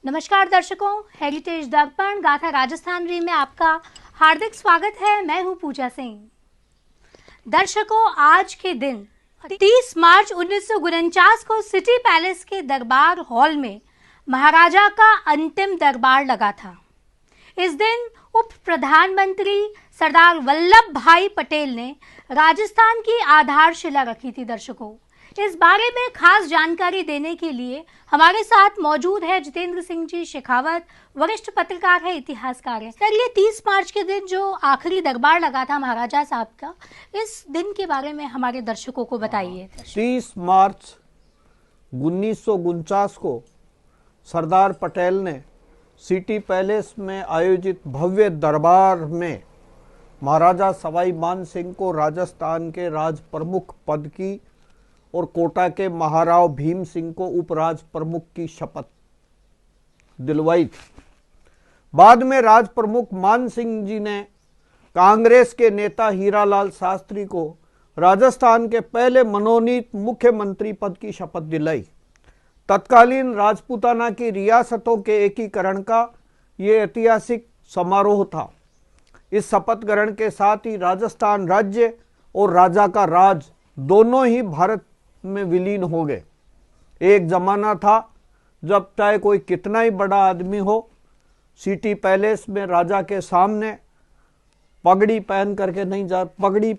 नमस्कार दर्शकों, हेरिटेज दर्पण गाथा राजस्थान री में आपका हार्दिक स्वागत है। मैं हूं पूजा सिंह। दर्शकों, आज के दिन 30 मार्च 1949 को सिटी पैलेस के दरबार हॉल में महाराजा का अंतिम दरबार लगा था। इस दिन उप प्रधानमंत्री सरदार वल्लभ भाई पटेल ने राजस्थान की आधारशिला रखी थी। दर्शकों, इस बारे में खास जानकारी देने के लिए हमारे साथ मौजूद है जितेंद्र सिंह जी शेखावत, वरिष्ठ पत्रकार है, इतिहासकार है। सर, ये 30 मार्च के दिन जो आखिरी दरबार लगा था महाराजा साहब का, इस दिन के बारे में हमारे दर्शकों को बताइए। 30 मार्च 1949 को सरदार पटेल ने सिटी पैलेस में आयोजित भव्य दरबार में महाराजा सवाई मान सिंह को राजस्थान के राज प्रमुख पद की और कोटा के महाराव भीम सिंह को उपराज प्रमुख की शपथ दिलवाई थी। बाद में राज प्रमुख मान सिंह जी ने कांग्रेस के नेता हीरालाल शास्त्री को राजस्थान के पहले मनोनीत मुख्यमंत्री पद की शपथ दिलाई। तत्कालीन राजपूताना की रियासतों के एकीकरण का ये ऐतिहासिक समारोह था। इस शपथ ग्रहण के साथ ही राजस्थान राज्य और राजा का राज दोनों ही भारत में विलीन हो गए। एक जमाना था जब चाहे कोई कितना ही बड़ा आदमी हो, सिटी पैलेस में राजा के सामने पगड़ी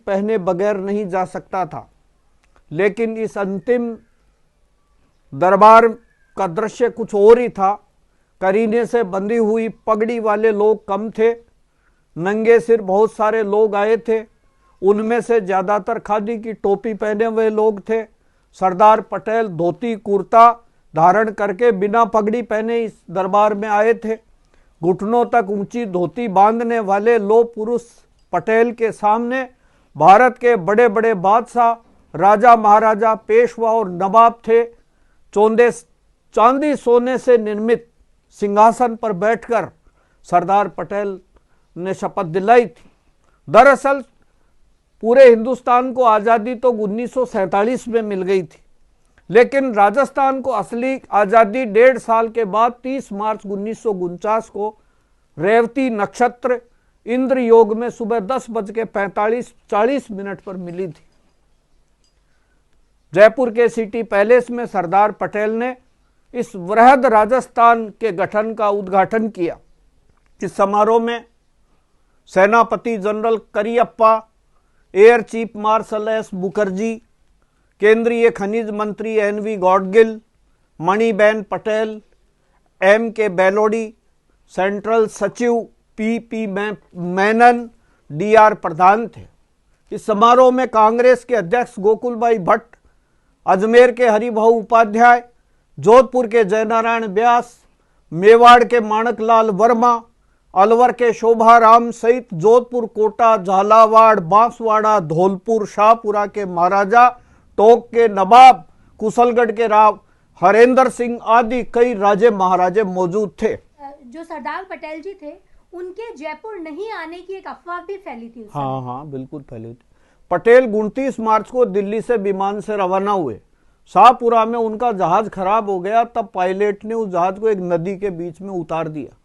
पहने बगैर नहीं जा सकता था। लेकिन इस अंतिम दरबार का दृश्य कुछ और ही था। करीने से बंधी हुई पगड़ी वाले लोग कम थे, नंगे सिर बहुत सारे लोग आए थे। उनमें से ज्यादातर खादी की टोपी पहने हुए लोग थे। सरदार पटेल धोती कुर्ता धारण करके बिना पगड़ी पहने इस दरबार में आए थे। घुटनों तक ऊंची धोती बांधने वाले लोह पुरुष पटेल के सामने भारत के बड़े बड़े बादशाह, राजा महाराजा, पेशवा और नवाब थे। चांदी सोने से निर्मित सिंहासन पर बैठकर सरदार पटेल ने शपथ दिलाई थी। दरअसल पूरे हिंदुस्तान को आज़ादी तो 1947 में मिल गई थी, लेकिन राजस्थान को असली आज़ादी 1.5 साल के बाद 30 मार्च 1949 को रेवती नक्षत्र इंद्र योग में सुबह 10:45-40 पर मिली थी। जयपुर के सिटी पैलेस में सरदार पटेल ने इस वृहद राजस्थान के गठन का उद्घाटन किया। इस समारोह में सेनापति general Cariappa, air chief marshal S Mukherjee, केंद्रीय खनिज मंत्री N V. Gadgil, Maniben Patel, M.K. Belodi, central सचिव P.P. मेनन, D.R. प्रधान थे। इस समारोह में कांग्रेस के अध्यक्ष गोकुलभाई भट्ट, अजमेर के हरिभाऊ उपाध्याय, जोधपुर के जयनारायण व्यास, मेवाड़ के माणकलाल वर्मा, अलवर के शोभाराम सहित जोधपुर, कोटा, झालावाड़, बांसवाड़ा, धौलपुर, शाहपुरा के महाराजा, टोंक के नवाब, कुशलगढ़ के राव हरेंद्र सिंह आदि कई राजे महाराजे मौजूद थे। जो सरदार पटेल जी थे, उनके जयपुर नहीं आने की एक अफवाह भी फैली थी। हाँ, बिल्कुल फैली थी। पटेल 29 मार्च को दिल्ली से विमान से रवाना हुए। शाहपुरा में उनका जहाज खराब हो गया, तब पायलट ने उस जहाज को एक नदी के बीच में उतार दिया।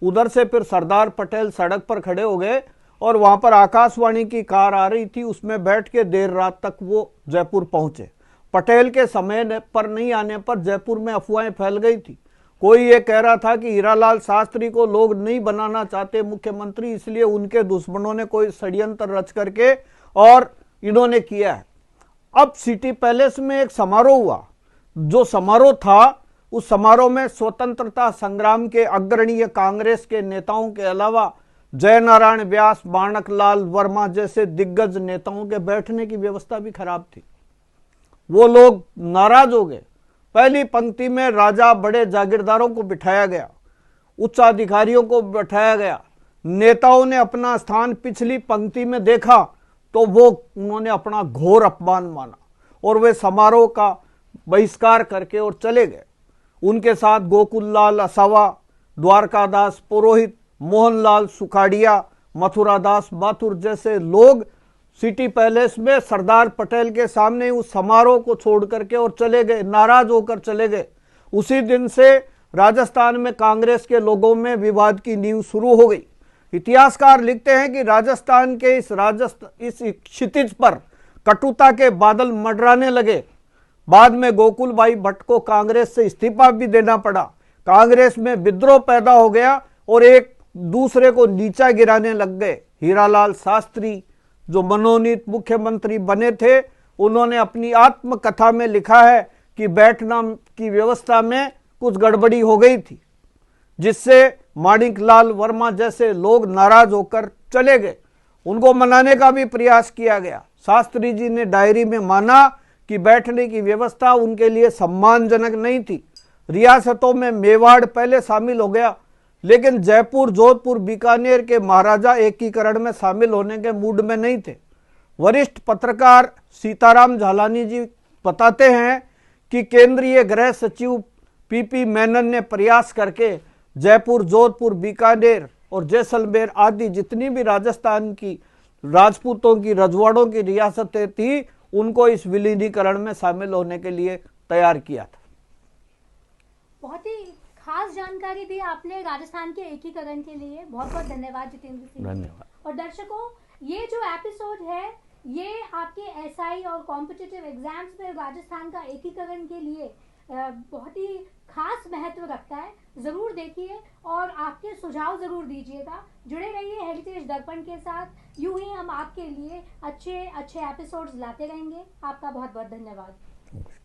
उधर से फिर सरदार पटेल सड़क पर खड़े हो गए और वहां पर आकाशवाणी की कार आ रही थी, उसमें बैठ के देर रात तक वो जयपुर पहुंचे। पटेल के समय पर नहीं आने पर जयपुर में अफवाहें फैल गई थी। कोई ये कह रहा था कि हीरालाल शास्त्री को लोग नहीं बनाना चाहते मुख्यमंत्री, इसलिए उनके दुश्मनों ने कोई षड्यंत्र रच करके और इन्होंने किया है। अब सिटी पैलेस में एक समारोह हुआ। जो समारोह था, उस समारोह में स्वतंत्रता संग्राम के अग्रणीय कांग्रेस के नेताओं के अलावा जयनारायण व्यास, माणकलाल वर्मा जैसे दिग्गज नेताओं के बैठने की व्यवस्था भी खराब थी। वो लोग नाराज हो गए। पहली पंक्ति में राजा, बड़े जागीरदारों को बिठाया गया, उच्चाधिकारियों को बिठाया गया। नेताओं ने अपना स्थान पिछली पंक्ति में देखा तो उन्होंने अपना घोर अपमान माना और वे समारोह का बहिष्कार करके और चले गए। उनके साथ गोकुललाल असावा, द्वारकादास पुरोहित, मोहनलाल सुखाड़िया, मथुरादास माथुर जैसे लोग सिटी पैलेस में सरदार पटेल के सामने उस समारोह को छोड़ करके और चले गए, नाराज होकर चले गए। उसी दिन से राजस्थान में कांग्रेस के लोगों में विवाद की नींव शुरू हो गई। इतिहासकार लिखते हैं कि राजस्थान के इस क्षितिज पर कटुता के बादल मंडराने लगे। बाद में गोकुलबाई भट्ट को कांग्रेस से इस्तीफा भी देना पड़ा। कांग्रेस में विद्रोह पैदा हो गया और एक दूसरे को नीचा गिराने लग गए। हीरालाल शास्त्री जो मनोनीत मुख्यमंत्री बने थे, उन्होंने अपनी आत्मकथा में लिखा है कि बैठना की व्यवस्था में कुछ गड़बड़ी हो गई थी, जिससे माणिकलाल वर्मा जैसे लोग नाराज होकर चले गए। उनको मनाने का भी प्रयास किया गया। शास्त्री जी ने डायरी में माना कि बैठने की व्यवस्था उनके लिए सम्मानजनक नहीं थी। रियासतों में मेवाड़ पहले शामिल हो गया, लेकिन जयपुर, जोधपुर, बीकानेर के महाराजा एकीकरण में शामिल होने के मूड में नहीं थे। वरिष्ठ पत्रकार सीताराम झालानी जी बताते हैं कि केंद्रीय गृह सचिव पीपी मेनन ने प्रयास करके जयपुर, जोधपुर, बीकानेर और जैसलमेर आदि जितनी भी राजस्थान की राजपूतों की रजवाड़ों की रियासतें थी, उनको इस विलीनीकरण में शामिल होने के लिए तैयार किया था। बहुत ही खास जानकारी दी आपने राजस्थान के एकीकरण के लिए। बहुत बहुत धन्यवाद जितेंद्र सिंह। धन्यवाद। और दर्शकों, ये जो एपिसोड है ये आपके एसआई और कॉम्पिटिटिव एग्जाम्स में राजस्थान का एकीकरण के लिए बहुत ही खास महत्व रखता है। जरूर देखिए और आपके सुझाव जरूर दीजिएगा। जुड़े रहिए हेरिटेज दर्पण के साथ। यूं ही हम आपके लिए अच्छे एपिसोड्स लाते रहेंगे। आपका बहुत बहुत धन्यवाद।